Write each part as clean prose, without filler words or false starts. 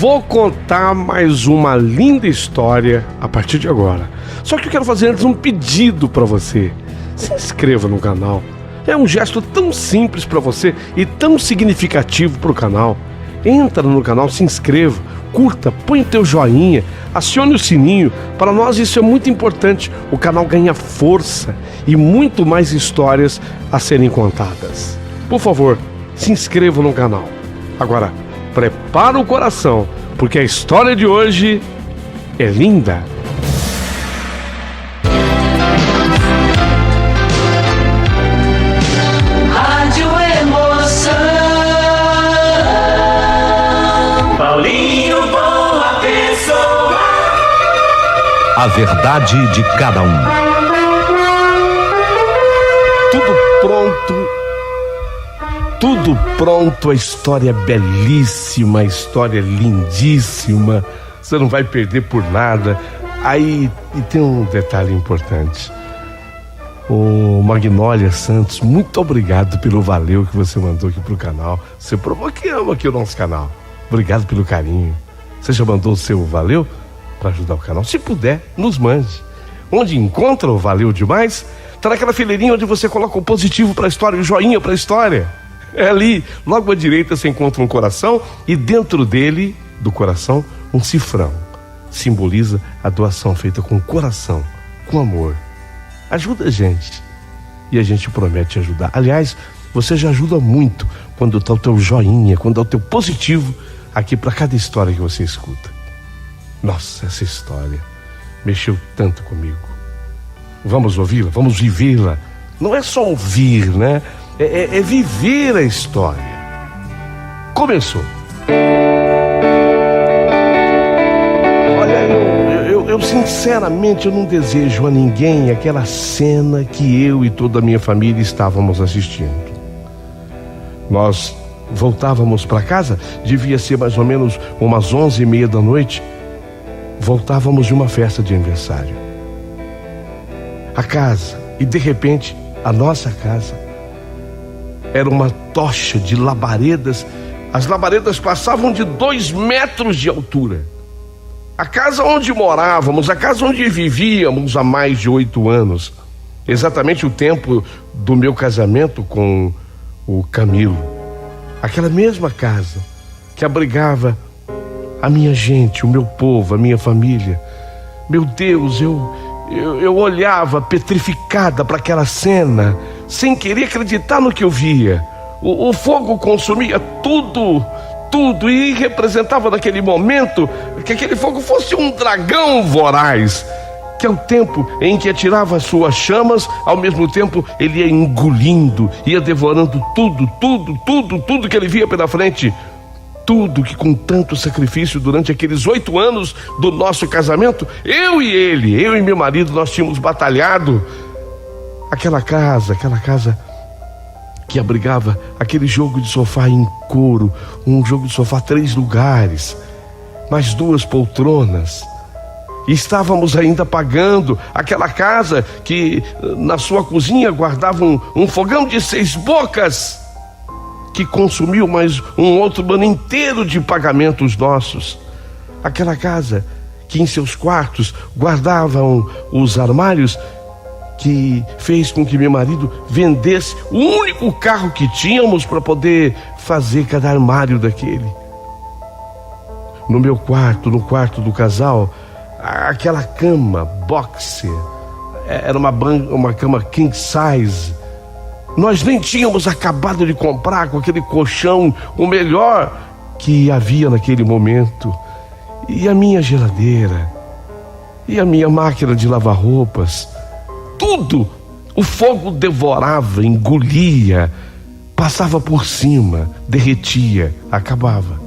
vou contar mais uma linda história a partir de agora. Só que eu quero fazer antes um pedido para você. Se inscreva no canal. É um gesto tão simples para você e tão significativo para o canal. Entra no canal, se inscreva, curta, põe o teu joinha, acione o sininho. Para nós isso é muito importante. O canal ganha força e muito mais histórias a serem contadas. Por favor, se inscreva no canal. Agora, prepara o coração, porque a história de hoje é linda. Rádio Emoção. Paulinho Boa Pessoa. A verdade de cada um. Tudo pronto, a história é belíssima, a história é lindíssima, você não vai perder por nada. Aí, e tem um detalhe importante. O Magnólia Santos, muito obrigado pelo valeu que você mandou aqui pro canal. Você provou que ama aqui o nosso canal. Obrigado pelo carinho. Você já mandou o seu valeu para ajudar o canal? Se puder, nos mande. Onde encontra o valeu demais? Tá naquela fileirinha onde você coloca o positivo para a história e o joinha para a história. É ali, logo à direita você encontra um coração e dentro dele, do coração, um cifrão. Simboliza a doação feita com coração, com amor. Ajuda a gente e a gente promete ajudar. Aliás, você já ajuda muito quando tá o teu joinha, quando é o teu positivo aqui para cada história que você escuta. Nossa, essa história mexeu tanto comigo. Vamos ouvi-la, vamos vivê-la. Não é só ouvir, né? É viver a história. Começou. Olha, eu sinceramente eu não desejo a ninguém aquela cena que eu e toda a minha família estávamos assistindo. Nós voltávamos para casa, devia ser mais ou menos umas 11h30 da noite. Voltávamos de uma festa de aniversário. A casa, e de repente, a nossa casa era uma tocha de labaredas. As labaredas passavam de 2 metros de altura. A casa onde morávamos, a casa onde vivíamos há mais de 8 anos, exatamente o tempo do meu casamento com o Camilo. Aquela mesma casa que abrigava a minha gente, o meu povo, a minha família. Meu Deus, eu olhava petrificada para aquela cena, sem querer acreditar no que eu via. O fogo consumia tudo, e representava naquele momento que aquele fogo fosse um dragão voraz, que ao tempo em que atirava as suas chamas, ao mesmo tempo ele ia engolindo, ia devorando tudo que ele via pela frente. Tudo que com tanto sacrifício durante aqueles 8 anos do nosso casamento, eu e meu marido, nós tínhamos batalhado. Aquela casa que abrigava aquele jogo de sofá em couro, um jogo de sofá 3 lugares, mais 2 poltronas. E estávamos ainda pagando aquela casa que na sua cozinha guardava um fogão de 6 bocas, que consumiu mais um outro ano inteiro de pagamentos nossos. Aquela casa que em seus quartos guardavam os armários, que fez com que meu marido vendesse o único carro que tínhamos para poder fazer cada armário daquele. No meu quarto, no quarto do casal, aquela cama boxer, era uma cama king size. Nós nem tínhamos acabado de comprar com aquele colchão, o melhor que havia naquele momento. E a minha geladeira, e a minha máquina de lavar roupas, tudo o fogo devorava, engolia, passava por cima, derretia, acabava.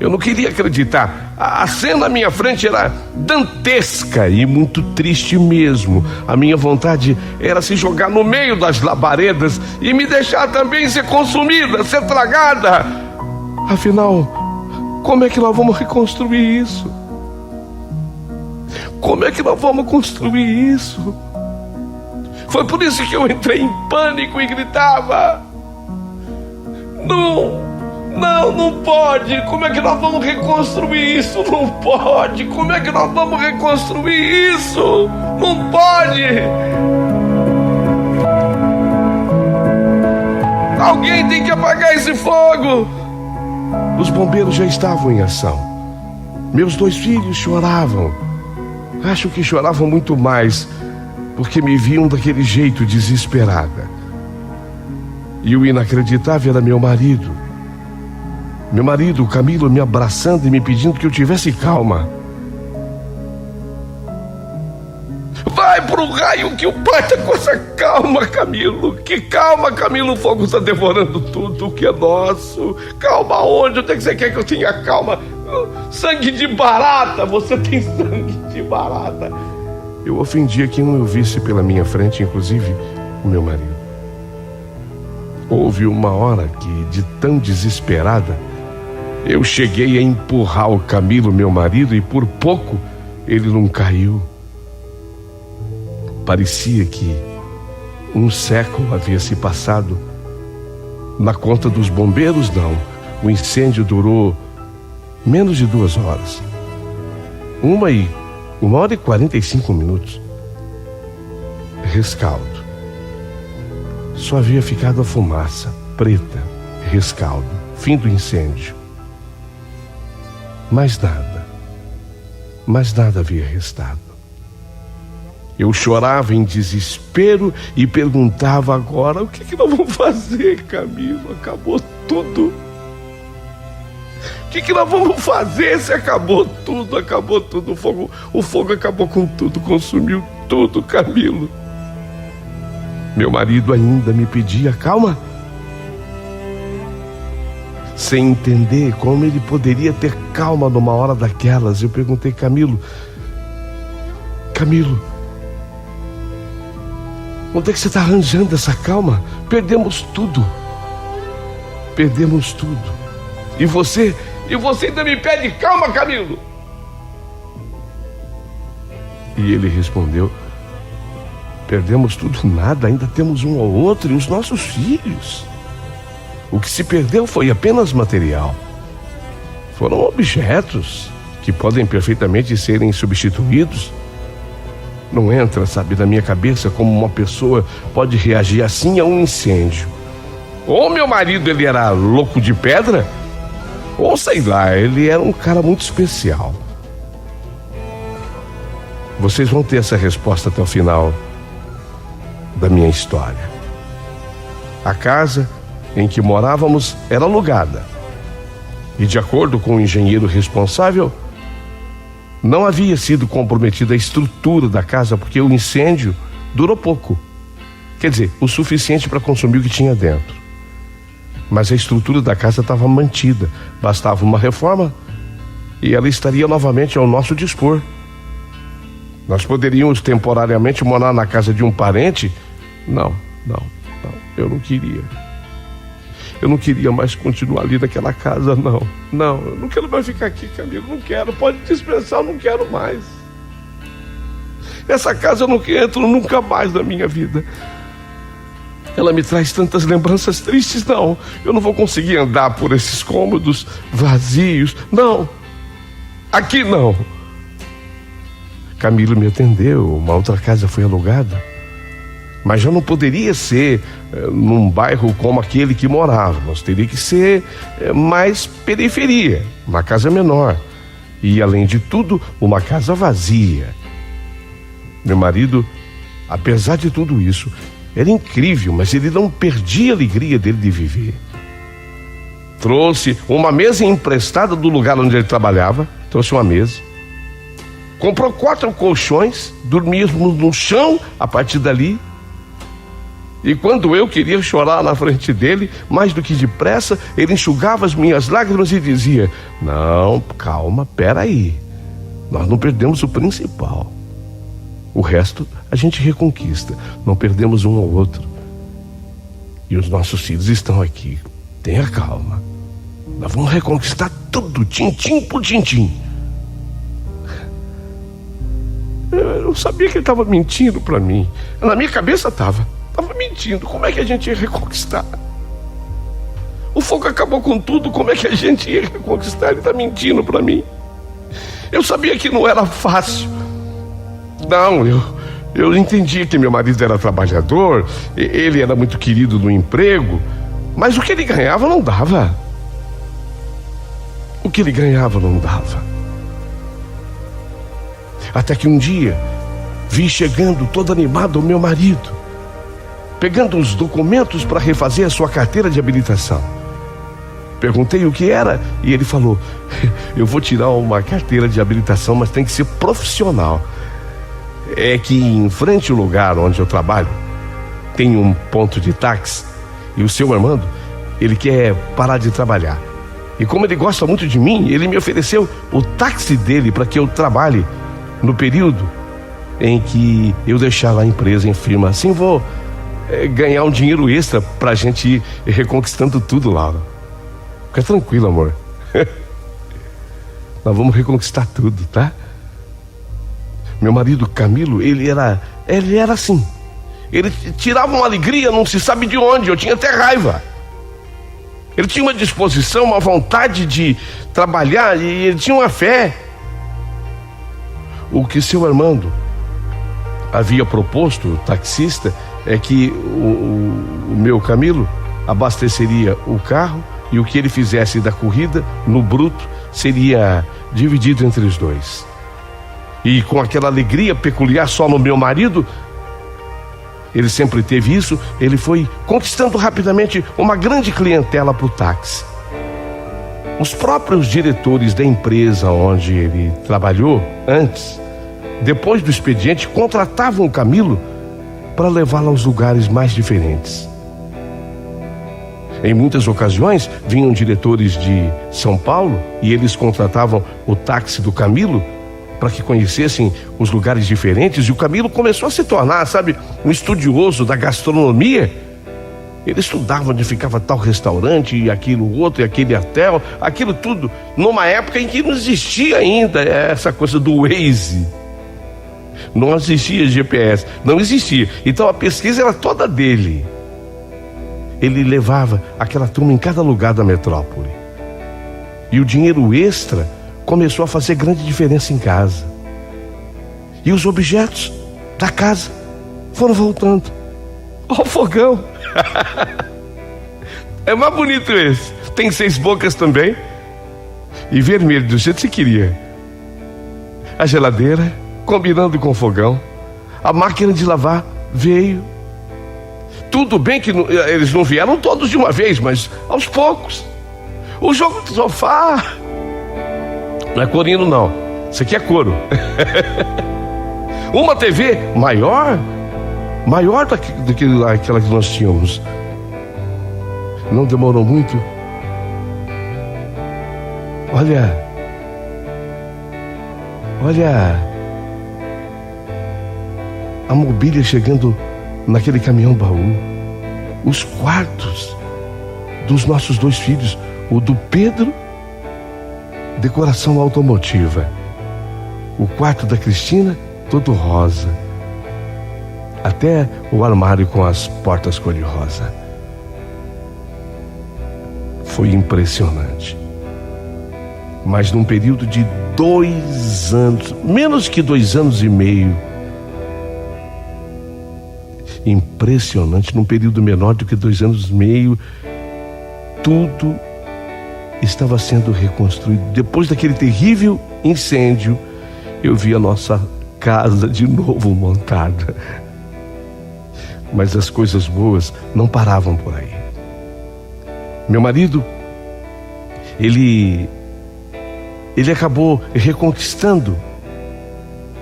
Eu não queria acreditar. A cena à minha frente era dantesca e muito triste mesmo. A minha vontade era se jogar no meio das labaredas e me deixar também ser consumida, ser tragada. Afinal, como é que nós vamos reconstruir isso? Como é que nós vamos construir isso? Foi por isso que eu entrei em pânico e gritava: Não! Não, não pode. Como é que nós vamos reconstruir isso? Não pode. Como é que nós vamos reconstruir isso? Não pode. Alguém tem que apagar esse fogo. Os bombeiros já estavam em ação. Meus 2 filhos choravam. Acho que choravam muito mais porque me viam daquele jeito, desesperada. E o inacreditável era meu marido. Meu marido, o Camilo, me abraçando e me pedindo que eu tivesse calma. Vai pro raio que o pai tá com essa calma, Camilo. Que calma, Camilo, o fogo está devorando tudo que é nosso. Calma onde? Onde é que você quer que eu tenha calma? Sangue de barata, você tem sangue de barata. Eu ofendia quem eu visse pela minha frente, inclusive o meu marido. Houve uma hora que, de tão desesperada, eu cheguei a empurrar o Camilo, meu marido, e por pouco ele não caiu. Parecia que um século havia se passado. Na conta dos bombeiros, não. O incêndio durou menos de 2 horas. 1 hora e 45 minutos. Rescaldo. Só havia ficado a fumaça preta. Rescaldo. Fim do incêndio. Mais nada havia restado. Eu chorava em desespero e perguntava agora: o que nós vamos fazer, Camilo? Acabou tudo. O que nós vamos fazer se acabou tudo? Acabou tudo. O fogo acabou com tudo, consumiu tudo, Camilo. Meu marido ainda me pedia calma, sem entender como ele poderia ter calma numa hora daquelas. Eu perguntei: Camilo, onde é que você está arranjando essa calma? Perdemos tudo. E você ainda me pede calma, Camilo? E ele respondeu: perdemos tudo nada, ainda temos um ao outro e os nossos filhos. O que se perdeu foi apenas material. Foram objetos que podem perfeitamente serem substituídos. Não entra, sabe, na minha cabeça como uma pessoa pode reagir assim a um incêndio. Ou meu marido, ele era louco de pedra, ou sei lá, ele era um cara muito especial. Vocês vão ter essa resposta até o final da minha história. A casa em que morávamos era alugada. E de acordo com o engenheiro responsável, não havia sido comprometida a estrutura da casa porque o incêndio durou pouco. Quer dizer, o suficiente para consumir o que tinha dentro. Mas a estrutura da casa estava mantida. Bastava uma reforma e ela estaria novamente ao nosso dispor. Nós poderíamos temporariamente morar na casa de um parente? Não, eu não queria. Eu não queria mais continuar ali naquela casa, não. Eu não quero mais ficar aqui, Camilo, não quero. Pode dispensar, eu não quero mais. Essa casa eu não entro nunca mais na minha vida. Ela me traz tantas lembranças tristes, não. Eu não vou conseguir andar por esses cômodos vazios, não. Aqui não. Camilo me atendeu, uma outra casa foi alugada. Mas já não poderia ser num bairro como aquele que morávamos. Teria que ser mais periferia, uma casa menor. E, além de tudo, uma casa vazia. Meu marido, apesar de tudo isso, era incrível, mas ele não perdia a alegria dele de viver. Trouxe uma mesa emprestada do lugar onde ele trabalhava. Trouxe uma mesa. Comprou 4 colchões, dormíamos no chão a partir dali. E quando eu queria chorar na frente dele, mais do que depressa, ele enxugava as minhas lágrimas e dizia: não, calma, peraí. Nós não perdemos o principal. O resto a gente reconquista. Não perdemos um ao outro. E os nossos filhos estão aqui. Tenha calma. Nós vamos reconquistar tudo, tintim por tintim. Eu sabia que ele estava mentindo para mim. Na minha cabeça estava mentindo. Como é que a gente ia reconquistar? O fogo acabou com tudo. Como é que a gente ia reconquistar? Ele está mentindo para mim. Eu sabia que não era fácil. Não, eu entendi que meu marido era trabalhador, ele era muito querido no emprego, mas o que ele ganhava não dava. O que ele ganhava não dava. Até que um dia, vi chegando todo animado o meu marido, pegando os documentos para refazer a sua carteira de habilitação. Perguntei o que era e ele falou: eu vou tirar uma carteira de habilitação, mas tem que ser profissional. É que em frente ao lugar onde eu trabalho tem um ponto de táxi e o seu Armando, ele quer parar de trabalhar. E como ele gosta muito de mim, ele me ofereceu o táxi dele para que eu trabalhe no período em que eu deixar lá a empresa em firma. Assim vou ganhar um dinheiro extra para a gente ir reconquistando tudo, Laura. Fica tranquilo, amor. Nós vamos reconquistar tudo, tá? Meu marido Camilo, ele era assim. Ele tirava uma alegria, não se sabe de onde. Eu tinha até raiva. Ele tinha uma disposição, uma vontade de trabalhar, e ele tinha uma fé. O que seu Armando havia proposto, o taxista, é que o meu Camilo abasteceria o carro e o que ele fizesse da corrida, no bruto, seria dividido entre os dois. E com aquela alegria peculiar só no meu marido, ele sempre teve isso, ele foi conquistando rapidamente uma grande clientela para o táxi. Os próprios diretores da empresa onde ele trabalhou antes, depois do expediente, contratavam o Camilo para levá-lo aos lugares mais diferentes. Em muitas ocasiões, vinham diretores de São Paulo e eles contratavam o táxi do Camilo para que conhecessem os lugares diferentes, e o Camilo começou a se tornar, sabe, um estudioso da gastronomia. Ele estudava onde ficava tal restaurante, e aquilo outro, e aquele hotel, aquilo tudo, numa época em que não existia ainda essa coisa do Waze. Não existia GPS, não existia. Então a pesquisa era toda dele. Ele levava aquela turma em cada lugar da metrópole. E o dinheiro extra começou a fazer grande diferença em casa. E os objetos da casa foram voltando. Ó, o fogão. É mais bonito esse. Tem 6 bocas também. E vermelho, do jeito que você queria. A geladeira, combinando com o fogão. A máquina de lavar veio. Tudo bem que eles não vieram todos de uma vez, mas aos poucos. O jogo do sofá. Não é corino, não. Isso aqui é couro. Uma TV maior do que aquela que nós tínhamos. Não demorou muito. Olha a mobília chegando naquele caminhão baú. Os quartos dos nossos 2 filhos, o do Pedro, decoração automotiva. O quarto da Cristina, todo rosa. Até o armário com as portas cor-de-rosa. Foi impressionante. Mas num período de 2 anos, menos que 2 anos e meio, impressionante, num período menor do que 2 anos e meio, tudo estava sendo reconstruído. Depois daquele terrível incêndio, eu vi a nossa casa de novo montada. Mas as coisas boas não paravam por aí. Meu marido, ele acabou reconquistando,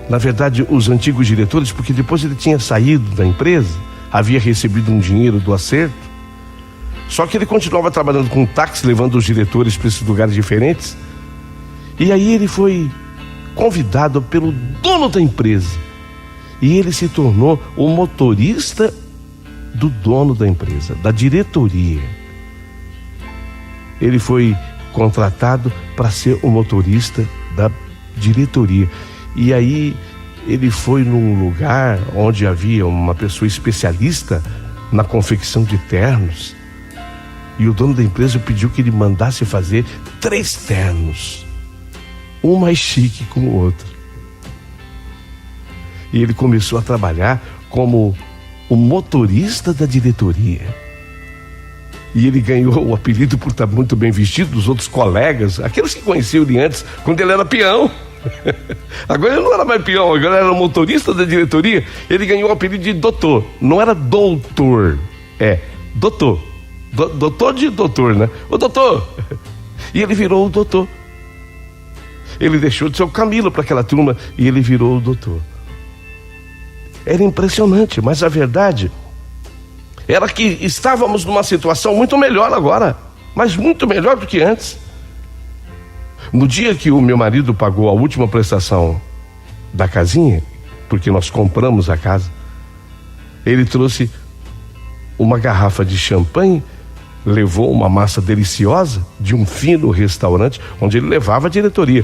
na verdade, os antigos diretores, porque depois ele tinha saído da empresa, havia recebido um dinheiro do acerto. Só que ele continuava trabalhando com táxi, levando os diretores para esses lugares diferentes. E aí ele foi convidado pelo dono da empresa. E ele se tornou o motorista do dono da empresa, da diretoria. Ele foi contratado para ser o motorista da diretoria. E aí ele foi num lugar onde havia uma pessoa especialista na confecção de ternos. E o dono da empresa pediu que ele mandasse fazer 3 ternos, um mais chique que o outro. E ele começou a trabalhar como o motorista da diretoria. E ele ganhou o apelido por estar muito bem vestido dos outros colegas, aqueles que conheciam ele antes, quando ele era peão. Agora ele não era mais peão, agora era motorista da diretoria. Ele ganhou o apelido de doutor. Não era doutor, é doutor. Doutor de doutor, né? Ô doutor! E ele virou o doutor. Ele deixou de ser o Camilo para aquela turma e ele virou o doutor. Era impressionante, mas a verdade era que estávamos numa situação muito melhor agora, mas muito melhor do que antes. No dia que o meu marido pagou a última prestação da casinha, porque nós compramos a casa, ele trouxe uma garrafa de champanhe, levou uma massa deliciosa de um fino restaurante, onde ele levava a diretoria.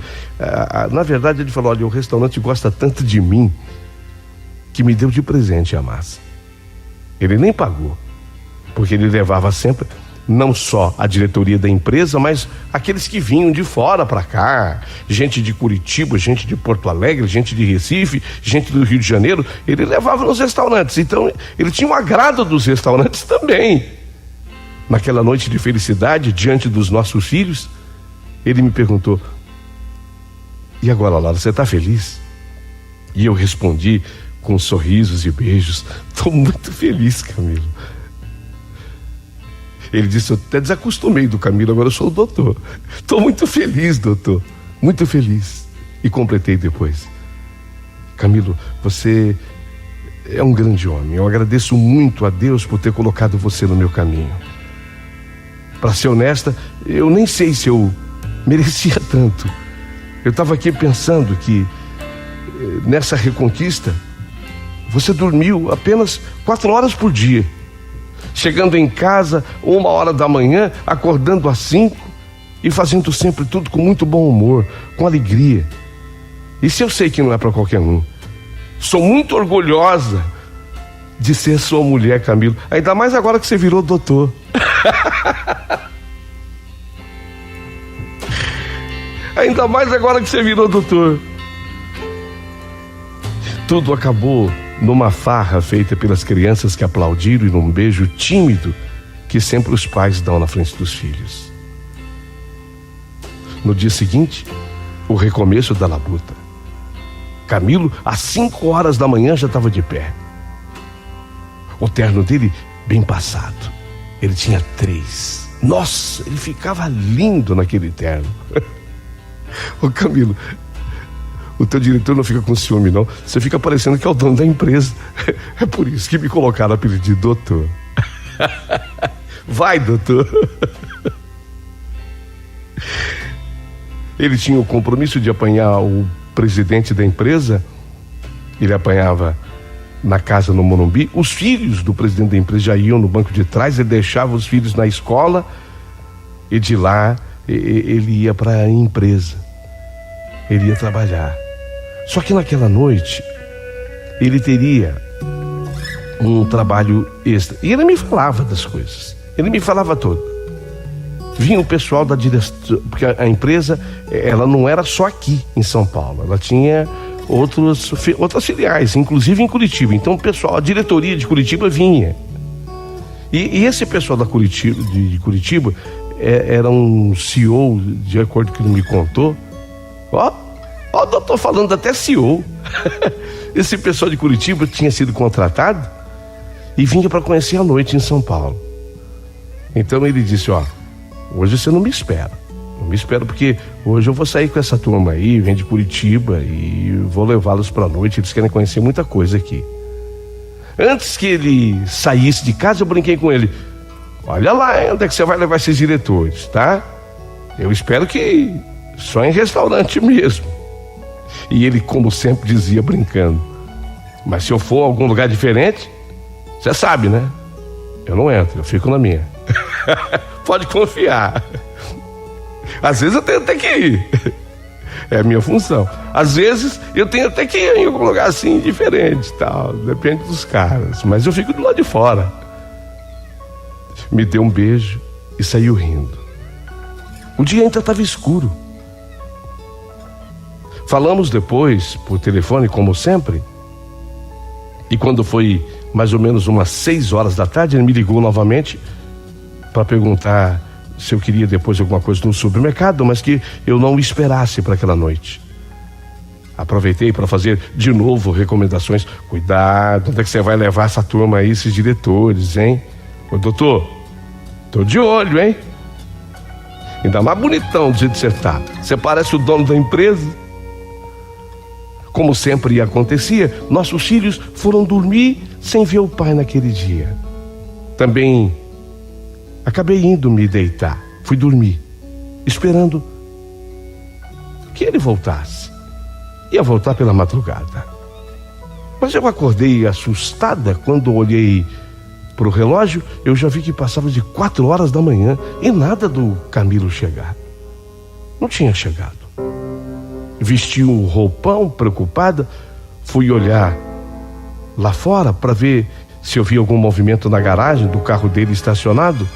Na verdade, ele falou: olha, o restaurante gosta tanto de mim que me deu de presente a massa. Ele nem pagou, porque ele levava sempre, não só a diretoria da empresa, mas aqueles que vinham de fora para cá, gente de Curitiba, gente de Porto Alegre, gente de Recife, gente do Rio de Janeiro, ele levava nos restaurantes. Então ele tinha o agrado dos restaurantes também. Naquela noite de felicidade, diante dos nossos filhos, ele me perguntou: e agora, Laura, você está feliz? E eu respondi com sorrisos e beijos: estou muito feliz, Camilo. Ele disse: eu até desacostumei do Camilo, agora eu sou o doutor. Estou muito feliz, doutor, muito feliz. E completei depois: Camilo, você é um grande homem. Eu agradeço muito a Deus por ter colocado você no meu caminho. Para ser honesta, eu nem sei se eu merecia tanto. Eu estava aqui pensando que nessa reconquista você dormiu apenas 4 horas por dia, chegando em casa 1h da manhã, acordando às 5 e fazendo sempre tudo com muito bom humor, com alegria. Isso eu sei que não é para qualquer um. Sou muito orgulhosa de ser sua mulher, Camilo. Ainda mais agora que você virou doutor. Ainda mais agora que você virou doutor. Tudo acabou numa farra feita pelas crianças que aplaudiram e num beijo tímido que sempre os pais dão na frente dos filhos. No dia seguinte, o recomeço da labuta. Camilo, às 5h da manhã, já estava de pé. O terno dele bem passado. Ele tinha 3. Nossa, ele ficava lindo naquele terno. Ô Camilo, o teu diretor não fica com ciúme, não. Você fica parecendo que é o dono da empresa. É por isso que me colocaram o apelido de doutor. Vai, doutor. Ele tinha o compromisso de apanhar o presidente da empresa. Ele apanhava na casa no Morumbi. Os filhos do presidente da empresa já iam no banco de trás. Ele deixava os filhos na escola e de lá ele ia para a empresa. Ele ia trabalhar. Só que naquela noite ele teria um trabalho extra. E ele me falava das coisas. Ele me falava tudo. Vinha o pessoal da direção, porque a empresa, ela não era só aqui em São Paulo, ela tinha outras filiais, inclusive em Curitiba. Então o pessoal, a diretoria de Curitiba vinha. E esse pessoal de Curitiba era um CEO, de acordo com o que ele me contou. Ó, o doutor falando até CEO. Esse pessoal de Curitiba tinha sido contratado e vinha para conhecer a noite em São Paulo. Então ele disse: ó, hoje você não me espera. Não me espera, porque hoje eu vou sair com essa turma aí, vem de Curitiba, e vou levá-los para a noite. Eles querem conhecer muita coisa aqui. Antes que ele saísse de casa, eu brinquei com ele: olha lá onde é que você vai levar esses diretores, tá? Eu espero que só em restaurante mesmo. E ele, como sempre, dizia brincando: mas se eu for a algum lugar diferente, você sabe, né? Eu não entro, eu fico na minha. Pode confiar. Às vezes eu tenho até que ir. É a minha função. Às vezes eu tenho até que ir em algum lugar assim diferente, tal. Depende dos caras. Mas eu fico do lado de fora. Me deu um beijo e saiu rindo. O dia ainda estava escuro. Falamos depois por telefone, como sempre, e quando foi mais ou menos umas 6 horas da tarde, ele me ligou novamente para perguntar se eu queria depois alguma coisa no supermercado, mas que eu não o esperasse para aquela noite. Aproveitei para fazer de novo recomendações. Cuidado, onde é que você vai levar essa turma aí, esses diretores, hein? Ô, doutor, tô de olho, hein? Ainda mais bonitão do jeito que você tá. Você parece o dono da empresa. Como sempre acontecia, nossos filhos foram dormir sem ver o pai naquele dia. Também acabei indo me deitar. Fui dormir, esperando que ele voltasse. Ia voltar pela madrugada. Mas eu acordei assustada quando olhei para o relógio. Eu já vi que passava de 4 horas da manhã e nada do Camilo chegar. Não tinha chegado. Vesti um roupão, preocupada. Fui olhar lá fora para ver se eu via algum movimento na garagem do carro dele estacionado.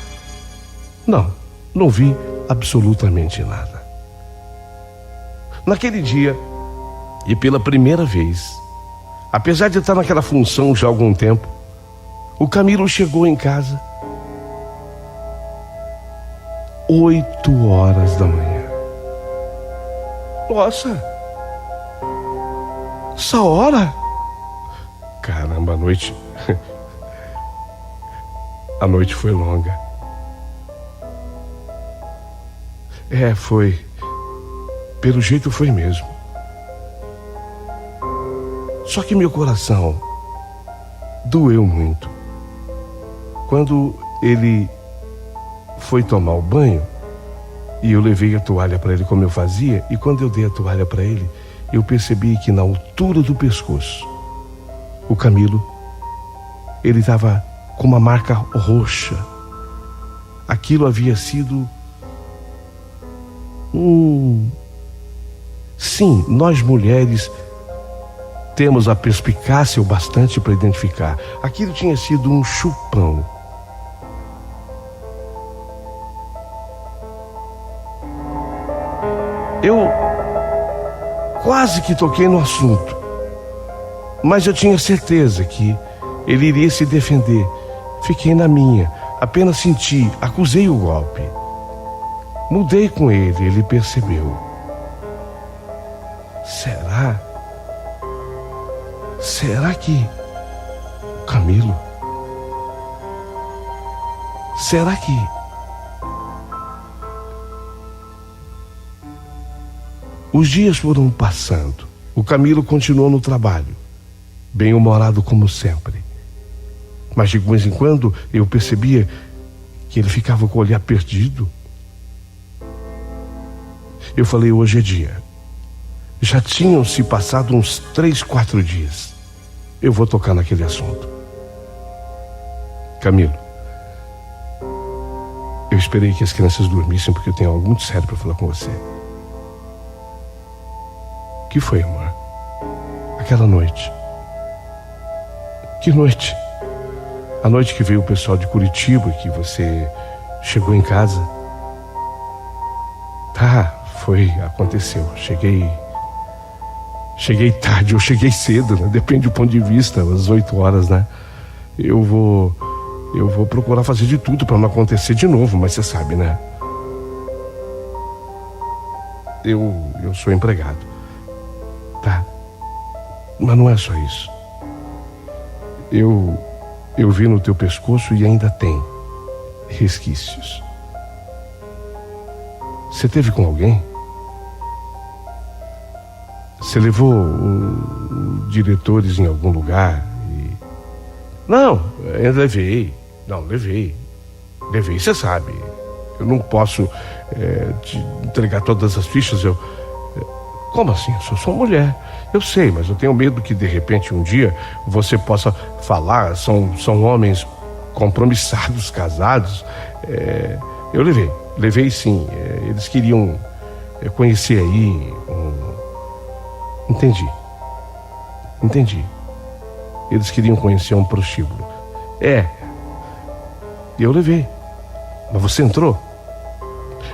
Não vi absolutamente nada. Naquele dia, e pela primeira vez, apesar de estar naquela função já há algum tempo, o Camilo chegou em casa 8 horas da manhã. Nossa! Essa hora? Caramba, a noite... A noite foi longa. Foi. Pelo jeito foi mesmo. Só que meu coração doeu muito. Quando ele foi tomar o banho, e eu levei a toalha para ele como eu fazia, e quando eu dei a toalha para ele, eu percebi que na altura do pescoço, o Camilo, ele estava com uma marca roxa. Aquilo havia sido Sim, nós mulheres temos a perspicácia o bastante para identificar. Aquilo tinha sido um chupão. Eu quase que toquei no assunto, mas eu tinha certeza que ele iria se defender. Fiquei na minha, apenas senti, acusei o golpe. Mudei com ele, ele percebeu. Será que Camilo? Será que... Os dias foram passando. O Camilo continuou no trabalho, bem-humorado como sempre. Mas de vez em quando eu percebia que ele ficava com o olhar perdido. Eu falei, hoje é dia. Já tinham se passado uns 3, 4 dias. Eu vou tocar naquele assunto. Camilo, eu esperei que as crianças dormissem porque eu tenho algo muito sério para falar com você. O que foi, amor? Aquela noite. Que noite? A noite que veio o pessoal de Curitiba, que você chegou em casa. Aconteceu. Cheguei tarde, eu cheguei cedo, né? Depende do ponto de vista, às 8 horas, né? Eu vou procurar fazer de tudo para não acontecer de novo, mas você sabe, né? Eu sou empregado. Tá? Mas não é só isso. Eu vi no teu pescoço e ainda tem resquícios. Você teve com alguém? Você levou diretores em algum lugar? Não, eu levei. Levei, você sabe. Eu não posso te entregar todas as fichas. Como assim? Eu sou mulher. Eu sei, mas eu tenho medo que de repente um dia você possa falar. São homens compromissados, casados. Eu levei sim. Eles queriam conhecer aí Entendi. Eles queriam conhecer um prostíbulo. Eu levei. Mas você entrou?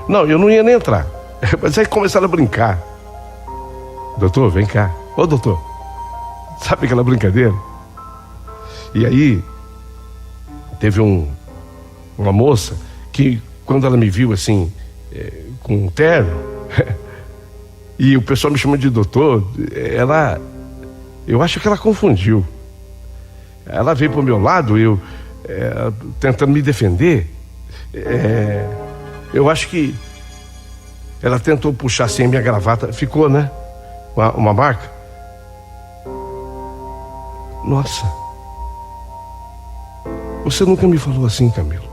Não, eu não ia nem entrar. Mas aí começaram a brincar. Doutor, vem cá. Ô, doutor, sabe aquela brincadeira? E aí, teve uma moça que, quando ela me viu assim, com um terno, e o pessoal me chamou de doutor, eu acho que ela confundiu. Ela veio pro meu lado, tentando me defender. Eu acho que ela tentou puxar assim a minha gravata, ficou, né? Uma marca. Nossa, você nunca me falou assim, Camilo.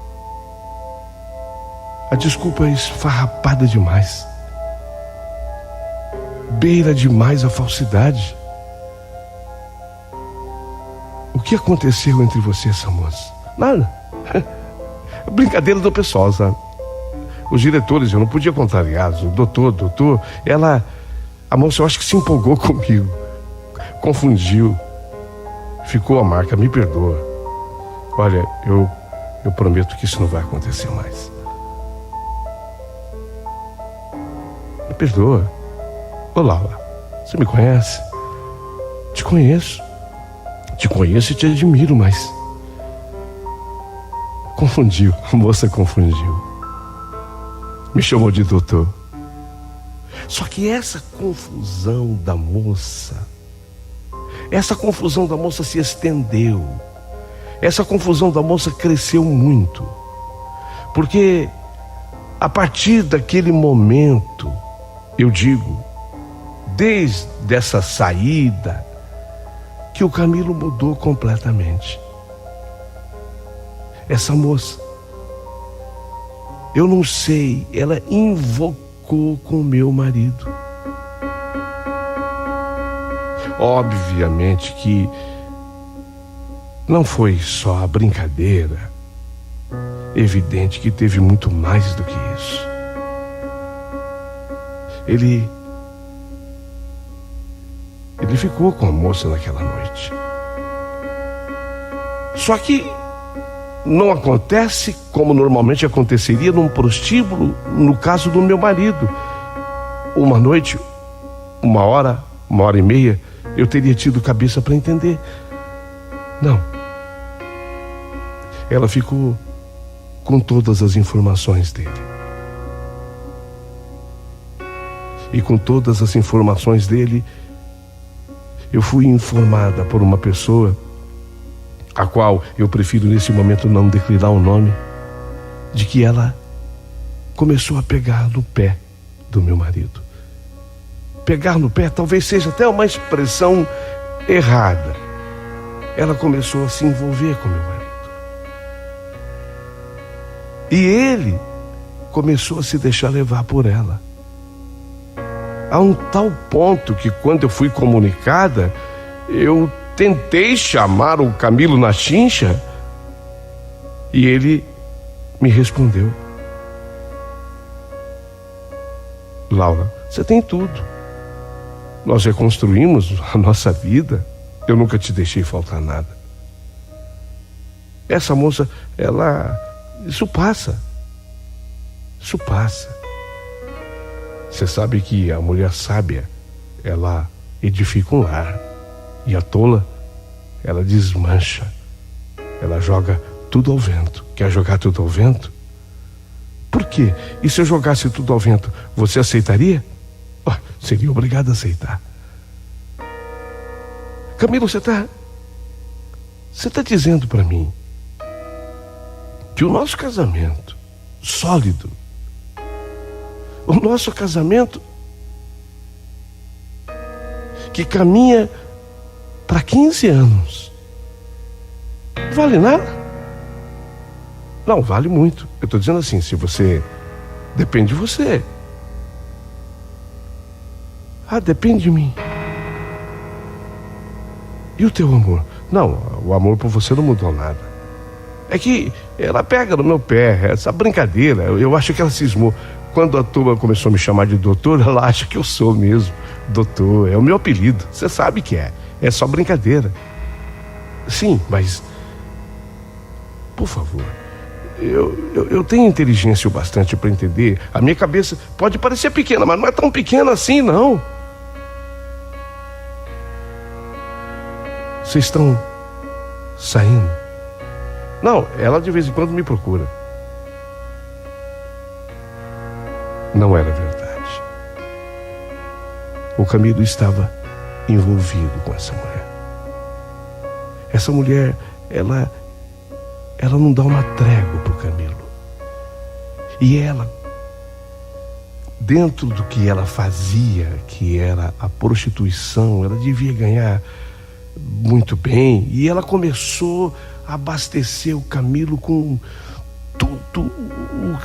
A desculpa é esfarrapada demais. Beira demais a falsidade. O que aconteceu entre você e essa moça? Nada. Brincadeira do pessoal, sabe? Os diretores, eu não podia contrariá-los. O doutor, a moça, eu acho que se empolgou comigo. Confundiu. Ficou a marca, me perdoa. Olha, eu prometo que isso não vai acontecer mais. Me perdoa. Ô Laura, você me conhece? Te conheço. Te conheço e te admiro, mas... Confundiu, a moça confundiu. Me chamou de doutor. Só que essa confusão da moça se estendeu. Essa confusão da moça cresceu muito. Porque a partir daquele momento, eu digo, desde essa saída, que o Camilo mudou completamente. Essa moça, eu não sei, ela invocou com meu marido. Obviamente que não foi só a brincadeira. Evidente que teve muito mais do que isso. Ele ficou com a moça naquela noite. Só que não acontece como normalmente aconteceria num prostíbulo, no caso do meu marido. Uma noite, 1 hora, 1h30, eu teria tido cabeça para entender. Não. Ela ficou com todas as informações dele. E com todas as informações dele, eu fui informada por uma pessoa, a qual eu prefiro nesse momento não declinar o nome, de que ela começou a pegar no pé do meu marido. Pegar no pé talvez seja até uma expressão errada. Ela começou a se envolver com meu marido. E ele começou a se deixar levar por ela. A um tal ponto que, quando eu fui comunicada, eu tentei chamar o Camilo na chincha e ele me respondeu: Laura, você tem tudo. Nós reconstruímos a nossa vida. Eu nunca te deixei faltar nada. Essa moça, isso passa. Isso passa. Você sabe que a mulher sábia, ela edifica um lar. E a tola, ela desmancha. Ela joga tudo ao vento. Quer jogar tudo ao vento? Por quê? E se eu jogasse tudo ao vento, você aceitaria? Seria obrigado a aceitar. Camilo, você está dizendo para mim que o nosso casamento sólido, o nosso casamento que caminha para 15 anos, não vale nada? Não, vale muito. Eu estou dizendo assim, se você... Depende de você. Depende de mim. E o teu amor? Não, o amor por você não mudou nada. É que ela pega no meu pé, essa brincadeira, eu acho que ela cismou. Quando a turma começou a me chamar de doutor, ela acha que eu sou mesmo doutor, é o meu apelido, você sabe que é só brincadeira. Sim, mas, por favor, eu tenho inteligência o bastante para entender. A minha cabeça pode parecer pequena, mas não é tão pequena assim, não. Vocês estão saindo? Não, ela de vez em quando me procura. Não era verdade. O Camilo estava envolvido com essa mulher. Essa mulher, ela não dá uma trégua pro Camilo. E ela, dentro do que ela fazia, que era a prostituição, ela devia ganhar muito bem. E ela começou a abastecer o Camilo com tudo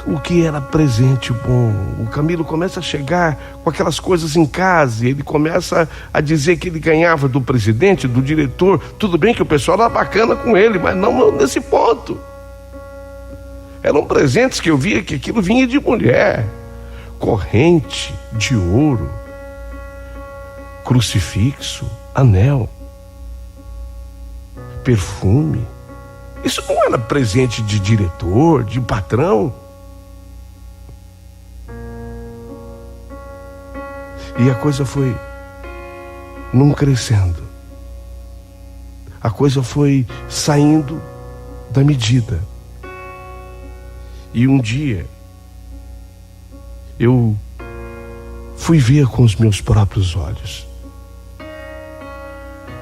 o que era presente bom. O Camilo começa a chegar com aquelas coisas em casa, ele começa a dizer que ele ganhava do presidente, do diretor. Tudo bem que o pessoal era bacana com ele, mas não nesse ponto. Eram presentes que eu via que aquilo vinha de mulher. Corrente de ouro, crucifixo, anel, perfume. Isso não era presente de diretor, de patrão. E a coisa foi não crescendo. A coisa foi saindo da medida. E um dia eu fui ver com os meus próprios olhos.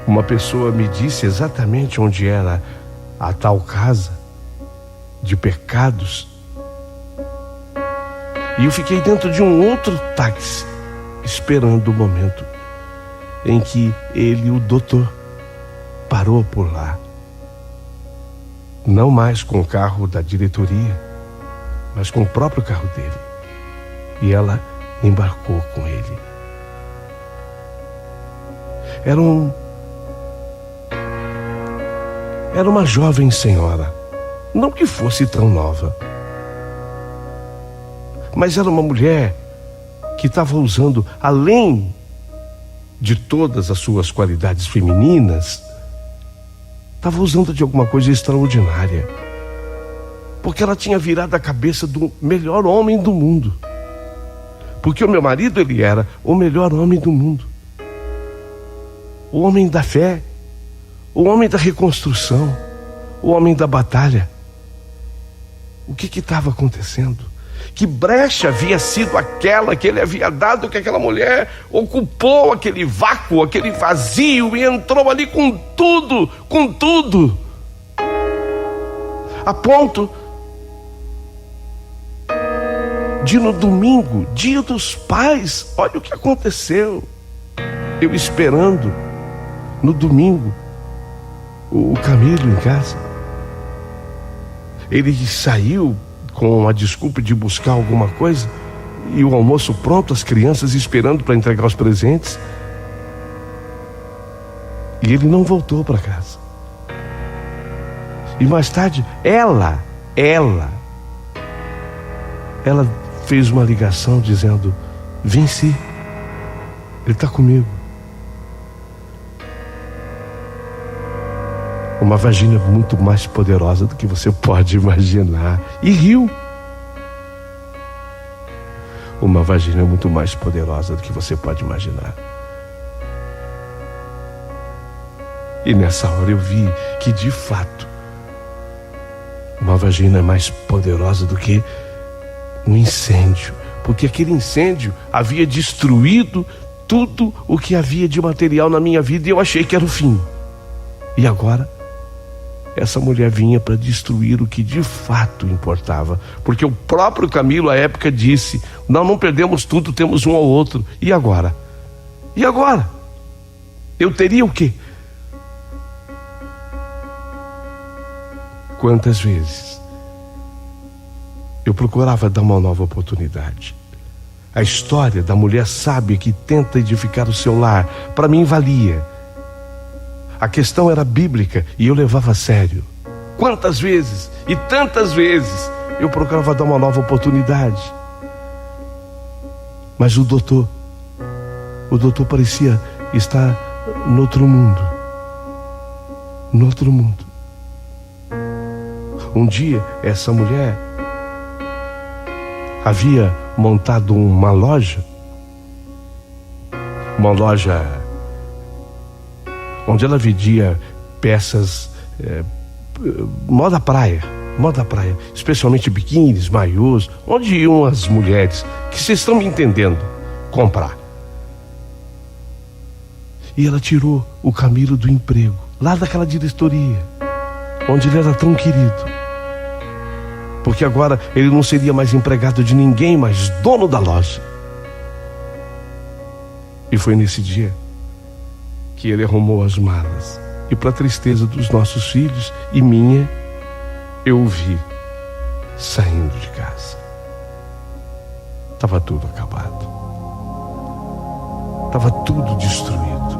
Uma pessoa me disse exatamente onde era a tal casa de pecados. E eu fiquei dentro de um outro táxi, esperando o momento em que ele, o doutor, parou por lá. Não mais com o carro da diretoria, mas com o próprio carro dele. E ela embarcou com ele. Era uma jovem senhora, não que fosse tão nova, mas era uma mulher que estava usando, além de todas as suas qualidades femininas, estava usando de alguma coisa extraordinária, porque ela tinha virado a cabeça do melhor homem do mundo. Porque o meu marido, ele era o melhor homem do mundo, o homem da fé, o homem da reconstrução, o homem da batalha. O que estava acontecendo? Que brecha havia sido aquela que ele havia dado, que aquela mulher ocupou aquele vácuo, aquele vazio, e entrou ali com tudo, a ponto de, no domingo, dia dos pais, olha o que aconteceu. Eu esperando no domingo o Camilo em casa. Ele saiu com a desculpa de buscar alguma coisa, e o almoço pronto, as crianças esperando para entregar os presentes, e ele não voltou para casa. E mais tarde ela fez uma ligação dizendo: venci, ele está comigo. Uma vagina muito mais poderosa do que você pode imaginar. E riu. Uma vagina muito mais poderosa do que você pode imaginar. E nessa hora eu vi que, de fato, uma vagina é mais poderosa do que um incêndio. Porque aquele incêndio havia destruído tudo o que havia de material na minha vida, e eu achei que era o fim. E agora essa mulher vinha para destruir o que de fato importava, porque o próprio Camilo à época disse: não perdemos tudo, temos um ao outro. E agora? Eu teria o quê? Quantas vezes eu procurava dar uma nova oportunidade. A história da mulher sábia que tenta edificar o seu lar, para mim valia. A questão era bíblica e eu levava a sério. Quantas vezes e tantas vezes eu procurava dar uma nova oportunidade. Mas o doutor parecia estar no outro mundo. Um dia, essa mulher havia montado uma loja onde ela vendia peças, moda praia, especialmente biquínis, maiôs, onde iam as mulheres, que vocês estão me entendendo, comprar. E ela tirou o Camilo do emprego, lá daquela diretoria, onde ele era tão querido. Porque agora ele não seria mais empregado de ninguém, mas dono da loja. E foi nesse dia que ele arrumou as malas. E para a tristeza dos nossos filhos e minha, eu o vi saindo de casa. Estava tudo acabado. Estava tudo destruído.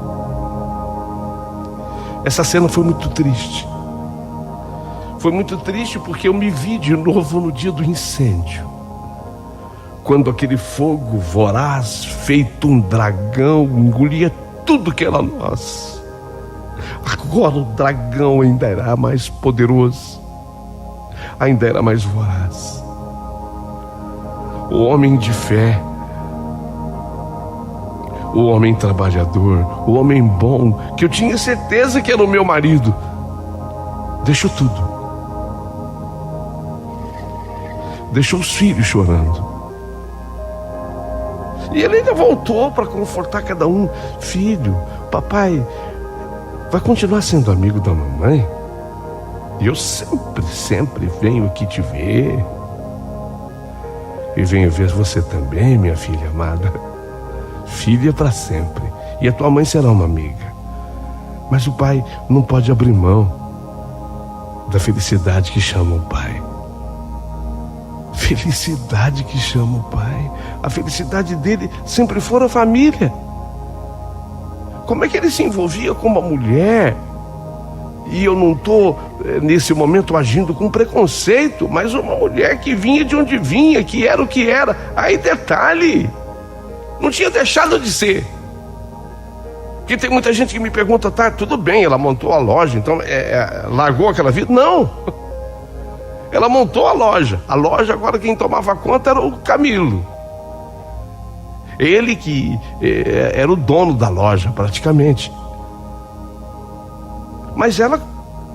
Essa cena foi muito triste. Foi muito triste porque eu me vi de novo no dia do incêndio. Quando aquele fogo voraz, feito um dragão, engolia tudo que era nosso. Agora o dragão ainda era mais poderoso, ainda era mais voraz. O homem de fé, o homem trabalhador, o homem bom, que eu tinha certeza que era o meu marido, deixou tudo. Deixou os filhos chorando. E ele ainda voltou para confortar cada um. Filho, papai vai continuar sendo amigo da mamãe? E eu sempre venho aqui te ver. E venho ver você também, minha filha amada. Filha para sempre. E a tua mãe será uma amiga. Mas o pai não pode abrir mão da felicidade que chama o pai. Felicidade que chama o pai. A felicidade dele sempre foi a família. Como é que ele se envolvia com uma mulher? E eu não estou nesse momento agindo com preconceito, mas uma mulher que vinha de onde vinha, que era o que era. Aí detalhe, não tinha deixado de ser. Porque tem muita gente que me pergunta, tá, tudo bem, ela montou a loja, então largou aquela vida? Não. Ela montou a loja. A loja agora quem tomava conta era o Camilo. Ele que era o dono da loja praticamente. Mas ela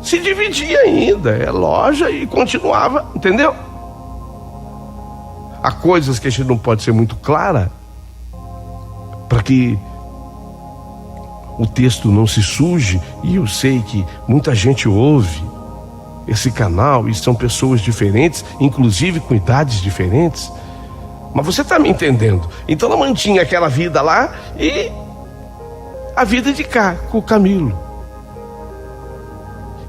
se dividia ainda, loja e continuava, entendeu? Há coisas que a gente não pode ser muito clara para que o texto não se suje. E eu sei que muita gente ouve esse canal e são pessoas diferentes, inclusive com idades diferentes. Mas você está me entendendo? Então ela mantinha aquela vida lá e a vida de cá, com o Camilo.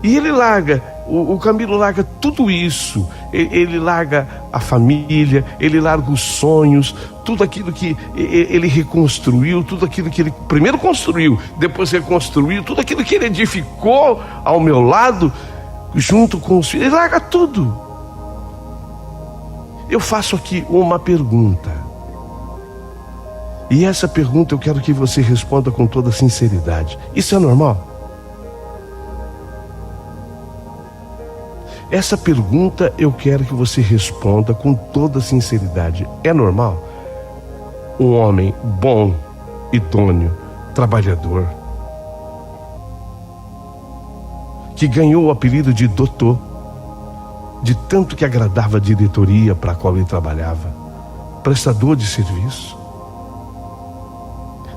E ele larga, o Camilo larga tudo isso. Ele larga a família, ele larga os sonhos, tudo aquilo que ele reconstruiu, tudo aquilo que ele primeiro construiu, depois reconstruiu, tudo aquilo que ele edificou ao meu lado, junto com os filhos, ele larga tudo. Eu faço aqui uma pergunta. E essa pergunta eu quero que você responda com toda sinceridade. Isso é normal? Essa pergunta eu quero que você responda com toda sinceridade. É normal? Um homem bom, idôneo, trabalhador, que ganhou o apelido de doutor, de tanto que agradava a diretoria para a qual ele trabalhava, prestador de serviço,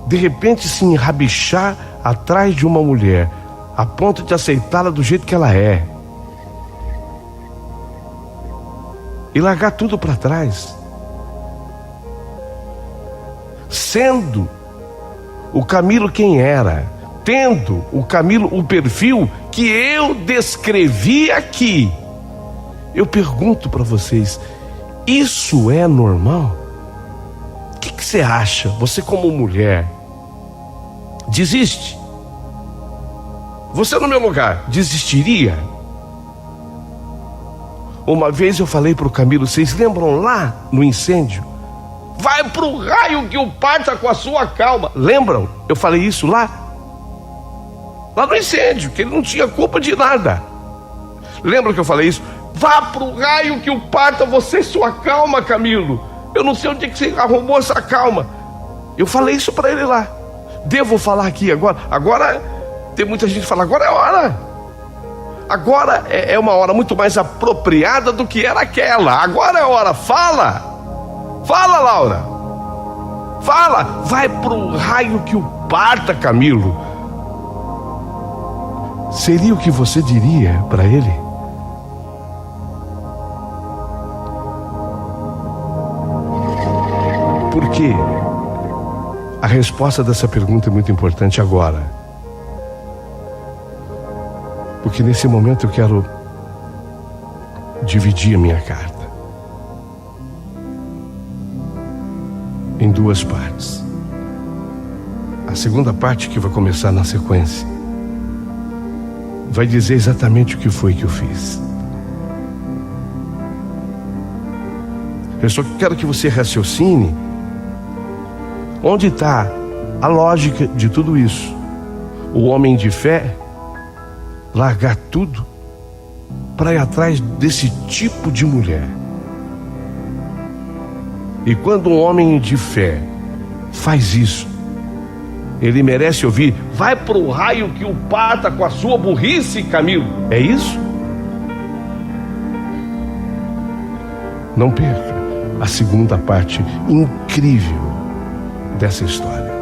de repente se enrabichar atrás de uma mulher, a ponto de aceitá-la do jeito que ela é, e largar tudo para trás, sendo o Camilo quem era, tendo o Camilo o perfil que eu descrevi aqui. Eu pergunto para vocês, isso é normal? O que você acha? Você como mulher, desiste? Você no meu lugar, desistiria? Uma vez eu falei para o Camilo, vocês lembram lá no incêndio? Vai pro raio que o parta com a sua calma. Lembram? Eu falei isso lá no incêndio, que ele não tinha culpa de nada. Lembram que eu falei isso? Vá pro raio que o parta você e sua calma, Camilo. Eu não sei onde é que você arrumou essa calma. Eu falei isso para ele lá. Devo falar aqui agora? Agora, tem muita gente que fala, agora é hora. Agora é uma hora muito mais apropriada do que era aquela. Agora é hora, fala. Fala, Laura. Fala, vai pro raio que o parta, Camilo. Seria o que você diria para ele? Porque a resposta dessa pergunta é muito importante agora. Porque nesse momento eu quero dividir a minha carta em duas partes. A segunda parte, que vai começar na sequência, vai dizer exatamente o que foi que eu fiz. Eu só quero que você raciocine onde está a lógica de tudo isso. O homem de fé largar tudo para ir atrás desse tipo de mulher. E quando um homem de fé faz isso, ele merece ouvir, vai pro raio que o parta com a sua burrice, Camilo. É isso? Não perca a segunda parte incrível dessa história.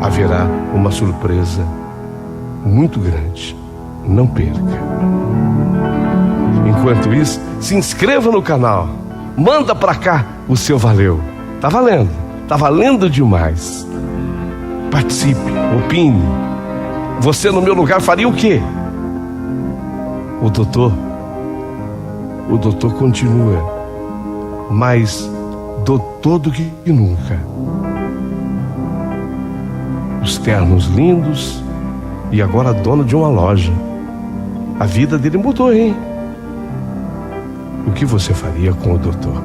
Haverá uma surpresa muito grande. Não perca. Enquanto isso, se inscreva no canal. Manda pra cá o seu valeu. Tá valendo. Tá valendo demais. Participe, opine. Você no meu lugar faria o quê? O doutor continua mais doutor do que nunca. Os ternos lindos e agora dono de uma loja. A vida dele mudou, hein? O que você faria com o doutor?